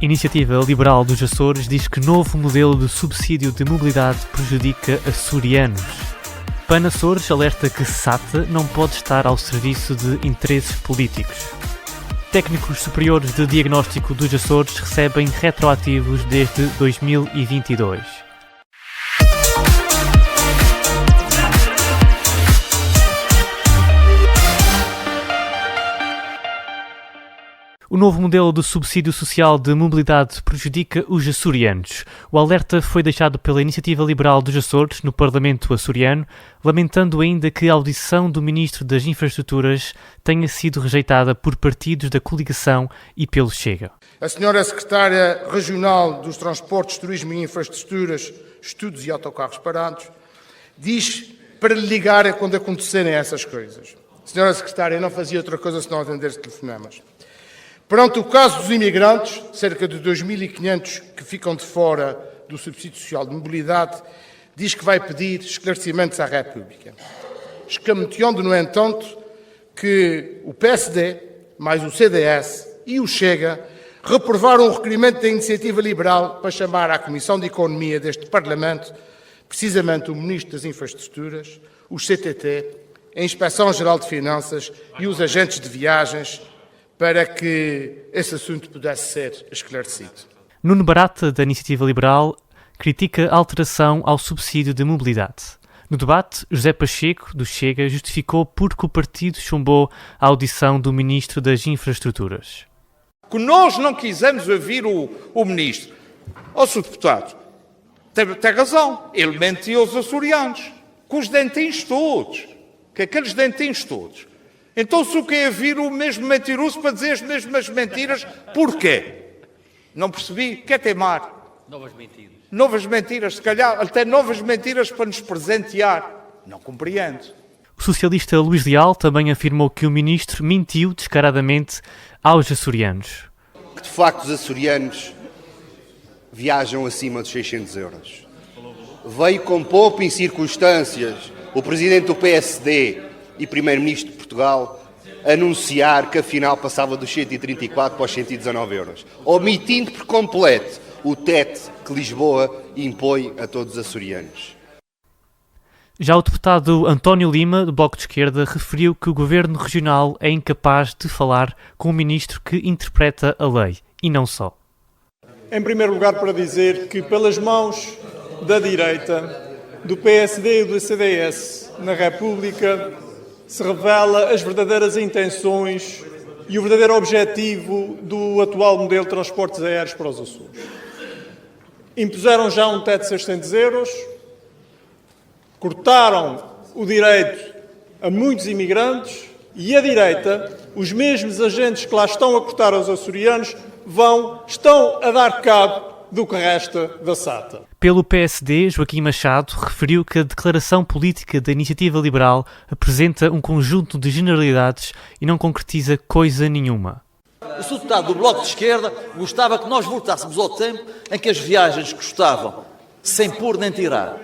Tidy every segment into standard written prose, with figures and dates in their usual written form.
Iniciativa Liberal dos Açores diz que novo modelo de subsídio de mobilidade prejudica açorianos. PAN Açores alerta que SATA não pode estar ao serviço de interesses políticos. Técnicos superiores de diagnóstico dos Açores recebem retroativos desde 2022. O novo modelo de subsídio social de mobilidade prejudica os açorianos. O alerta foi deixado pela Iniciativa Liberal dos Açores no Parlamento açoriano, lamentando ainda que a audição do Ministro das Infraestruturas tenha sido rejeitada por partidos da coligação e pelo Chega. A senhora Secretária Regional dos Transportes, Turismo e Infraestruturas, Estudos e Autocarros Parados, diz para lhe ligar quando acontecerem essas coisas. A senhora Secretária não fazia outra coisa senão atender os telefonemas. Perante o caso dos imigrantes, cerca de 2.500 que ficam de fora do subsídio social de mobilidade, diz que vai pedir esclarecimentos à República. Escamoteando, no entanto, que o PSD, mais o CDS e o Chega reprovaram o requerimento da Iniciativa Liberal para chamar à Comissão de Economia deste Parlamento, precisamente o Ministro das Infraestruturas, o CTT, a Inspeção-Geral de Finanças e os agentes de viagens, para que esse assunto pudesse ser esclarecido. Nuno Barata, da Iniciativa Liberal, critica a alteração ao subsídio de mobilidade. No debate, José Pacheco, do Chega, justificou porque o partido chumbou a audição do Ministro das Infraestruturas. Que nós não quisemos ouvir o Ministro. Ó, Sr. Deputado, tem razão, ele mentiu aos açorianos, com os dentinhos todos, com aqueles dentinhos todos. Então, se o quer vir o mesmo mentiroso para dizer as mesmas mentiras, porquê? Não percebi. Quer teimar? Novas mentiras. Novas mentiras, se calhar até novas mentiras para nos presentear. Não compreendo. O socialista Luís Leal também afirmou que o ministro mentiu descaradamente aos açorianos. Que de facto os açorianos viajam acima dos 600 euros. Veio com pouco em circunstâncias o presidente do PSD e Primeiro-Ministro de Portugal anunciar que afinal passava dos 134 para os 119 euros, omitindo por completo o teto que Lisboa impõe a todos os açorianos. Já o deputado António Lima, do Bloco de Esquerda, referiu que o Governo Regional é incapaz de falar com o Ministro que interpreta a lei, e não só. Em primeiro lugar, para dizer que pelas mãos da direita, do PSD e do CDS na República, se revela as verdadeiras intenções e o verdadeiro objetivo do atual modelo de transportes aéreos para os Açores. Impuseram já um teto de 600 euros, cortaram o direito a muitos imigrantes e a direita, os mesmos agentes que lá estão a cortar aos açorianos, estão a dar cabo do que resta da SATA. Pelo PSD, Joaquim Machado referiu que a declaração política da Iniciativa Liberal apresenta um conjunto de generalidades e não concretiza coisa nenhuma. O Sr. Deputado do Bloco de Esquerda gostava que nós voltássemos ao tempo em que as viagens custavam, sem pôr nem tirar,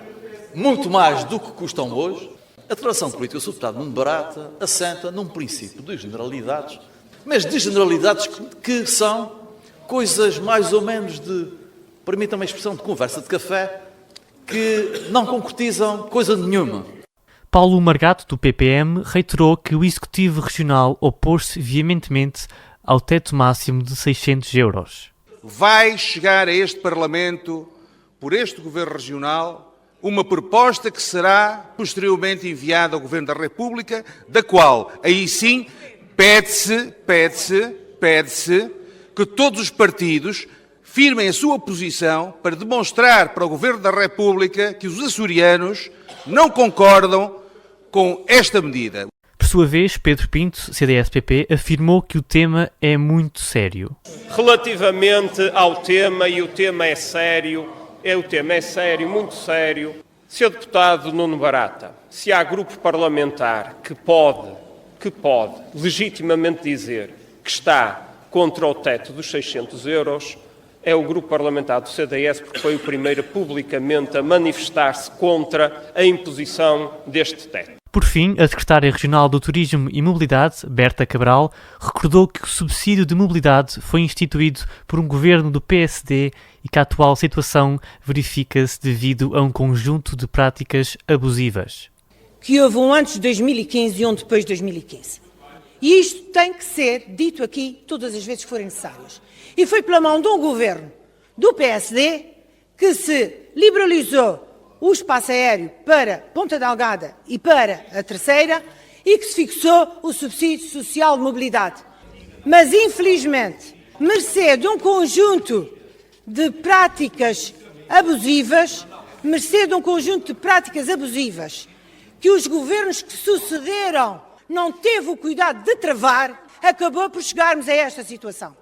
muito mais do que custam hoje. A declaração política do Sr. Deputado Nuno Barata assenta num princípio de generalidades, mas de generalidades que são coisas mais ou menos permitam-me a expressão de conversa de café, que não concretizam coisa nenhuma. Paulo Margato, do PPM, reiterou que o Executivo Regional opôs-se veementemente ao teto máximo de 600 euros. Vai chegar a este Parlamento, por este Governo Regional, uma proposta que será posteriormente enviada ao Governo da República, da qual, aí sim, pede-se que todos os partidos firmem a sua posição para demonstrar para o Governo da República que os açorianos não concordam com esta medida. Por sua vez, Pedro Pinto, CDS-PP, afirmou que o tema é muito sério. Relativamente ao tema, e o tema é sério, muito sério, Sr. Deputado Nuno Barata, se há grupo parlamentar que pode legitimamente dizer que está contra o teto dos 600 euros, é o grupo parlamentar do CDS, porque foi o primeiro publicamente a manifestar-se contra a imposição deste teto. Por fim, a secretária regional do Turismo e Mobilidade, Berta Cabral, recordou que o subsídio de mobilidade foi instituído por um governo do PSD e que a atual situação verifica-se devido a um conjunto de práticas abusivas. Que houve um antes de 2015 e um depois de 2015. E isto tem que ser dito aqui todas as vezes que forem necessárias. E foi pela mão de um governo do PSD que se liberalizou o espaço aéreo para Ponta Delgada e para a Terceira e que se fixou o subsídio social de mobilidade. Mas, infelizmente, mercê de um conjunto de práticas abusivas, que os governos que sucederam não teve o cuidado de travar, acabou por chegarmos a esta situação.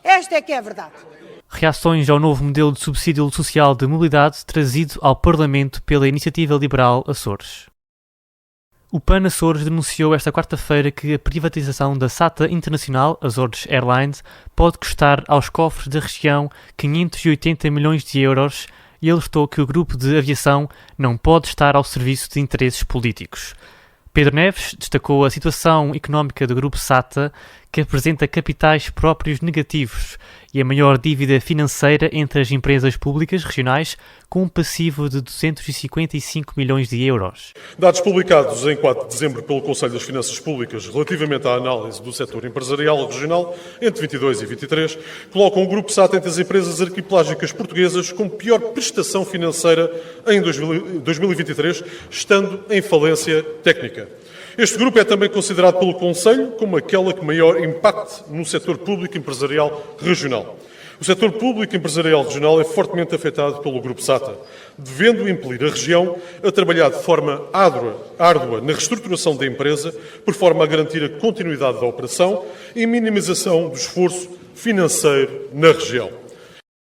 Esta é que é a verdade. Reações ao novo modelo de subsídio social de mobilidade trazido ao Parlamento pela Iniciativa Liberal Açores. O PAN Açores denunciou esta quarta-feira que a privatização da SATA Internacional, Azores Airlines, pode custar aos cofres da região 580 milhões de euros e alertou que o grupo de aviação não pode estar ao serviço de interesses políticos. Pedro Neves destacou a situação económica do grupo SATA, que apresenta capitais próprios negativos e a maior dívida financeira entre as empresas públicas regionais, com um passivo de 255 milhões de euros. Dados publicados em 4 de dezembro pelo Conselho das Finanças Públicas relativamente à análise do setor empresarial regional entre 22 e 23, colocam o grupo SATA entre as empresas arquipelágicas portuguesas com pior prestação financeira em 2023, estando em falência técnica. Este grupo é também considerado pelo Conselho como aquela que maior impacte no setor público empresarial regional. O setor público empresarial regional é fortemente afetado pelo Grupo SATA, devendo impelir a região a trabalhar de forma árdua na reestruturação da empresa, por forma a garantir a continuidade da operação e minimização do esforço financeiro na região.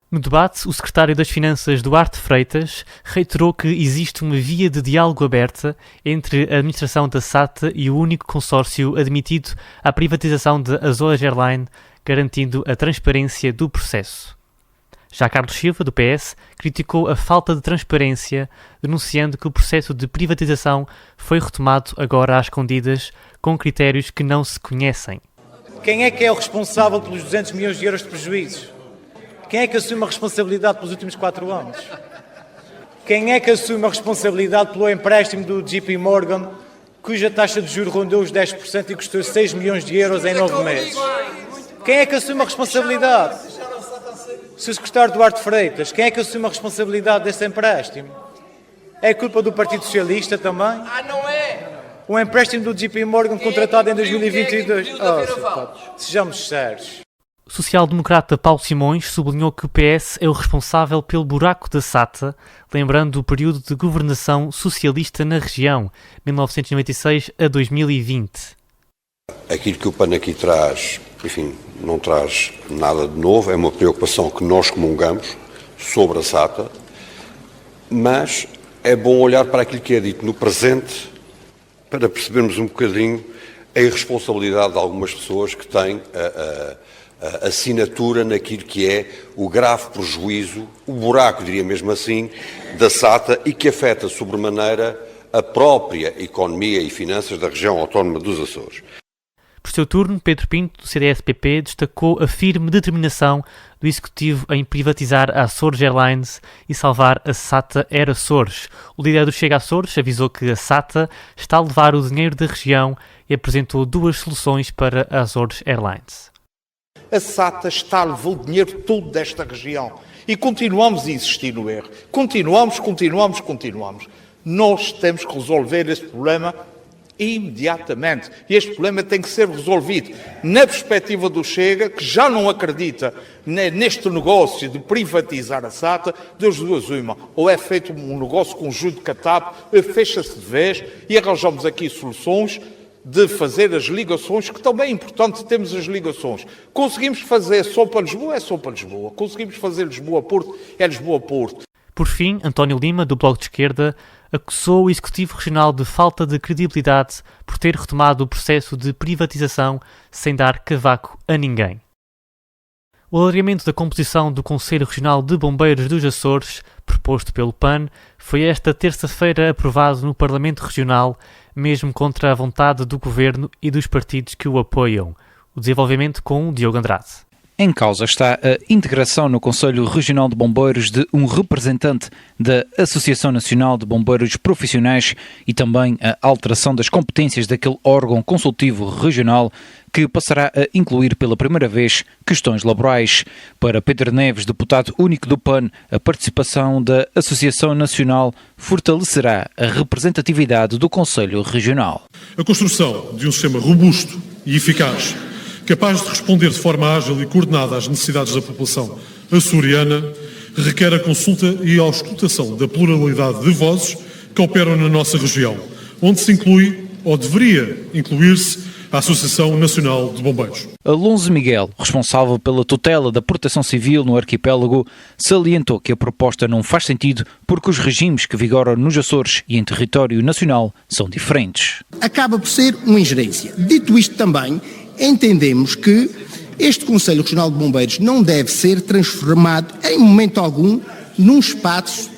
No debate, o secretário das Finanças, Duarte Freitas, reiterou que existe uma via de diálogo aberta entre a administração da SATA e o único consórcio admitido à privatização da Azores Airlines, garantindo a transparência do processo. Já Carlos Silva, do PS, criticou a falta de transparência, denunciando que o processo de privatização foi retomado agora às escondidas, com critérios que não se conhecem. Quem é que é o responsável pelos 200 milhões de euros de prejuízos? Quem é que assume a responsabilidade pelos últimos 4 anos? Quem é que assume a responsabilidade pelo empréstimo do JP Morgan, cuja taxa de juros rondou os 10% e custou 6 milhões de euros em 9 meses? Quem é que assume a responsabilidade? O Sr. Secretário Duarte Freitas, quem é que assume a responsabilidade desse empréstimo? É culpa do Partido Socialista também? Não é! O empréstimo do JP Morgan contratado em 2022. Sejamos sérios. O social-democrata Paulo Simões sublinhou que o PS é o responsável pelo buraco da SATA, lembrando o período de governação socialista na região, 1996 a 2020. Aquilo que o PAN aqui traz, enfim, não traz nada de novo, é uma preocupação que nós comungamos sobre a SATA, mas é bom olhar para aquilo que é dito no presente para percebermos um bocadinho a irresponsabilidade de algumas pessoas que têm a assinatura naquilo que é o grave prejuízo, o buraco, diria mesmo assim, da SATA e que afeta sobremaneira a própria economia e finanças da região autónoma dos Açores. Por seu turno, Pedro Pinto, do CDS-PP, destacou a firme determinação do Executivo em privatizar a Azores Airlines e salvar a SATA Air Açores. O líder do Chega Açores avisou que a SATA está a levar o dinheiro da região e apresentou 2 soluções para a Azores Airlines. A SATA está a levar o dinheiro todo desta região e continuamos a insistir no erro. Continuamos. Nós temos que resolver este problema imediatamente. E este problema tem que ser resolvido na perspectiva do Chega, que já não acredita neste negócio de privatizar a SATA, das duas uma. Ou é feito um negócio conjunto com a TAP, fecha-se de vez e arranjamos aqui soluções de fazer as ligações, que também é importante termos as ligações. Conseguimos fazer só para Lisboa, é só para Lisboa. Conseguimos fazer Lisboa-Porto, é Lisboa-Porto. Por fim, António Lima, do Bloco de Esquerda, acusou o Executivo Regional de falta de credibilidade por ter retomado o processo de privatização sem dar cavaco a ninguém. O alargamento da composição do Conselho Regional de Bombeiros dos Açores, proposto pelo PAN, foi esta terça-feira aprovado no Parlamento Regional, mesmo contra a vontade do Governo e dos partidos que o apoiam. O desenvolvimento com Diogo Andrade. Em causa está a integração no Conselho Regional de Bombeiros de um representante da Associação Nacional de Bombeiros Profissionais e também a alteração das competências daquele órgão consultivo regional que passará a incluir pela primeira vez questões laborais. Para Pedro Neves, deputado único do PAN, a participação da Associação Nacional fortalecerá a representatividade do Conselho Regional. A construção de um sistema robusto e eficaz, capaz de responder de forma ágil e coordenada às necessidades da população açoriana, requer a consulta e a auscultação da pluralidade de vozes que operam na nossa região, onde se inclui, ou deveria incluir-se, a Associação Nacional de Bombeiros. Alonso Miguel, responsável pela tutela da proteção civil no arquipélago, salientou que a proposta não faz sentido porque os regimes que vigoram nos Açores e em território nacional são diferentes. Acaba por ser uma ingerência. Dito isto também, entendemos que este Conselho Regional de Bombeiros não deve ser transformado em momento algum num espaço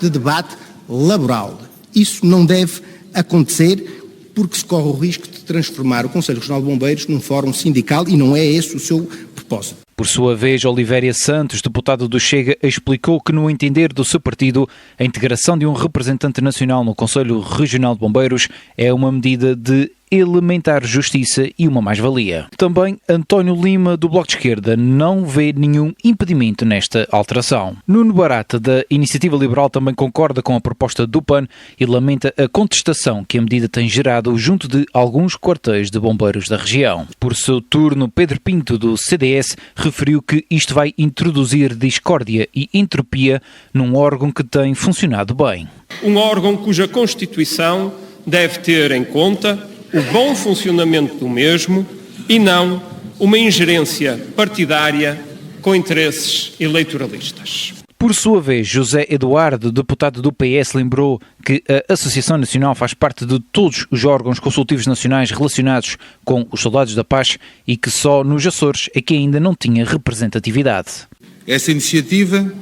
de debate laboral. Isso não deve acontecer porque se corre o risco de transformar o Conselho Regional de Bombeiros num fórum sindical e não é esse o seu propósito. Por sua vez, Olivéria Santos, deputado do Chega, explicou que, no entender do seu partido, a integração de um representante nacional no Conselho Regional de Bombeiros é uma medida de elementar justiça e uma mais-valia. Também António Lima, do Bloco de Esquerda, não vê nenhum impedimento nesta alteração. Nuno Barata, da Iniciativa Liberal, também concorda com a proposta do PAN e lamenta a contestação que a medida tem gerado junto de alguns quartéis de bombeiros da região. Por seu turno, Pedro Pinto, do CDS, referiu que isto vai introduzir discórdia e entropia num órgão que tem funcionado bem. Um órgão cuja Constituição deve ter em conta o bom funcionamento do mesmo e não uma ingerência partidária com interesses eleitoralistas. Por sua vez, José Eduardo, deputado do PS, lembrou que a Associação Nacional faz parte de todos os órgãos consultivos nacionais relacionados com os soldados da paz e que só nos Açores é que ainda não tinha representatividade. Essa iniciativa,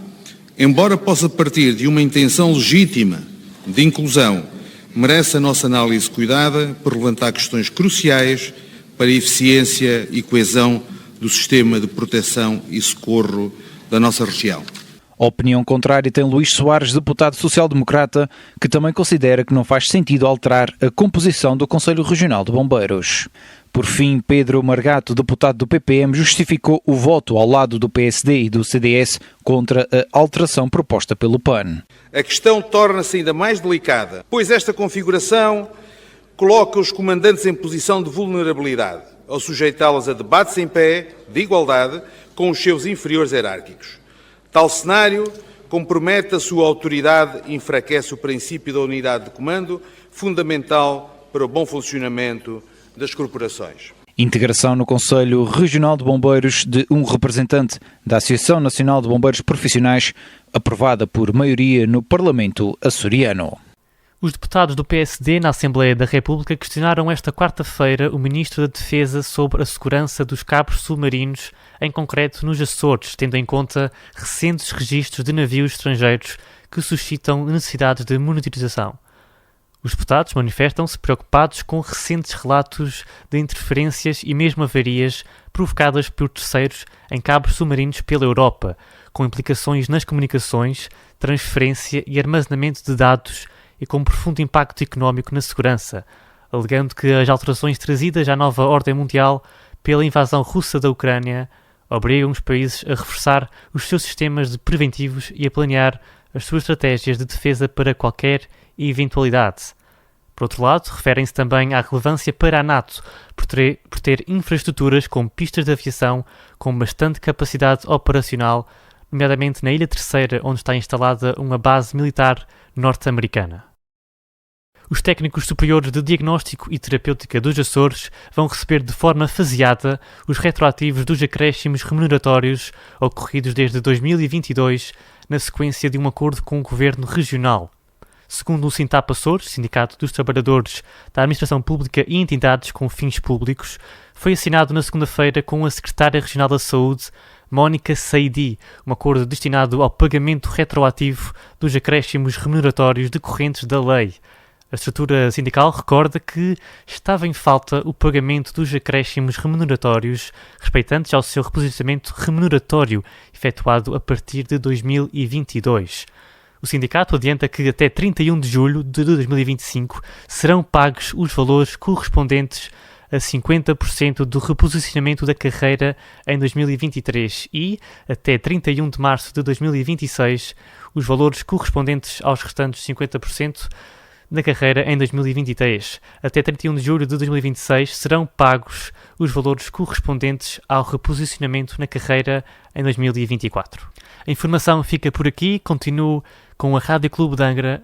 embora possa partir de uma intenção legítima de inclusão, merece a nossa análise cuidada por levantar questões cruciais para a eficiência e coesão do sistema de proteção e socorro da nossa região. A opinião contrária tem Luís Soares, deputado social-democrata, que também considera que não faz sentido alterar a composição do Conselho Regional de Bombeiros. Por fim, Pedro Margato, deputado do PPM, justificou o voto ao lado do PSD e do CDS contra a alteração proposta pelo PAN. A questão torna-se ainda mais delicada, pois esta configuração coloca os comandantes em posição de vulnerabilidade, ao sujeitá-los a debates em pé, de igualdade, com os seus inferiores hierárquicos. Tal cenário compromete a sua autoridade e enfraquece o princípio da unidade de comando, fundamental para o bom funcionamento das corporações. Integração no Conselho Regional de Bombeiros de um representante da Associação Nacional de Bombeiros Profissionais, aprovada por maioria no Parlamento açoriano. Os deputados do PSD na Assembleia da República questionaram esta quarta-feira o Ministro da Defesa sobre a segurança dos cabos submarinos, em concreto nos Açores, tendo em conta recentes registros de navios estrangeiros que suscitam necessidades de monitorização. Os deputados manifestam-se preocupados com recentes relatos de interferências e mesmo avarias provocadas por terceiros em cabos submarinos pela Europa, com implicações nas comunicações, transferência e armazenamento de dados e com profundo impacto económico na segurança, alegando que as alterações trazidas à nova ordem mundial pela invasão russa da Ucrânia obrigam os países a reforçar os seus sistemas de preventivos e a planear as suas estratégias de defesa para qualquer eventualidade. Por outro lado, referem-se também à relevância para a NATO por ter infraestruturas como pistas de aviação com bastante capacidade operacional, nomeadamente na Ilha Terceira, onde está instalada uma base militar norte-americana. Os técnicos superiores de diagnóstico e terapêutica dos Açores vão receber de forma faseada os retroativos dos acréscimos remuneratórios ocorridos desde 2022, na sequência de um acordo com o Governo Regional. Segundo o Sintap Açores, Sindicato dos Trabalhadores da Administração Pública e Entidades com Fins Públicos, foi assinado na segunda-feira com a Secretária Regional da Saúde, Mónica Saidi, um acordo destinado ao pagamento retroativo dos acréscimos remuneratórios decorrentes da lei. A estrutura sindical recorda que estava em falta o pagamento dos acréscimos remuneratórios respeitantes ao seu reposicionamento remuneratório efetuado a partir de 2022. O sindicato adianta que até 31 de julho de 2025 serão pagos os valores correspondentes a 50% do reposicionamento da carreira em 2023 e, até 31 de março de 2026, os valores correspondentes aos restantes 50% da carreira em 2023. Até 31 de julho de 2026 serão pagos os valores correspondentes ao reposicionamento na carreira em 2024. A informação fica por aqui. Continuo com a Rádio Clube de Angra.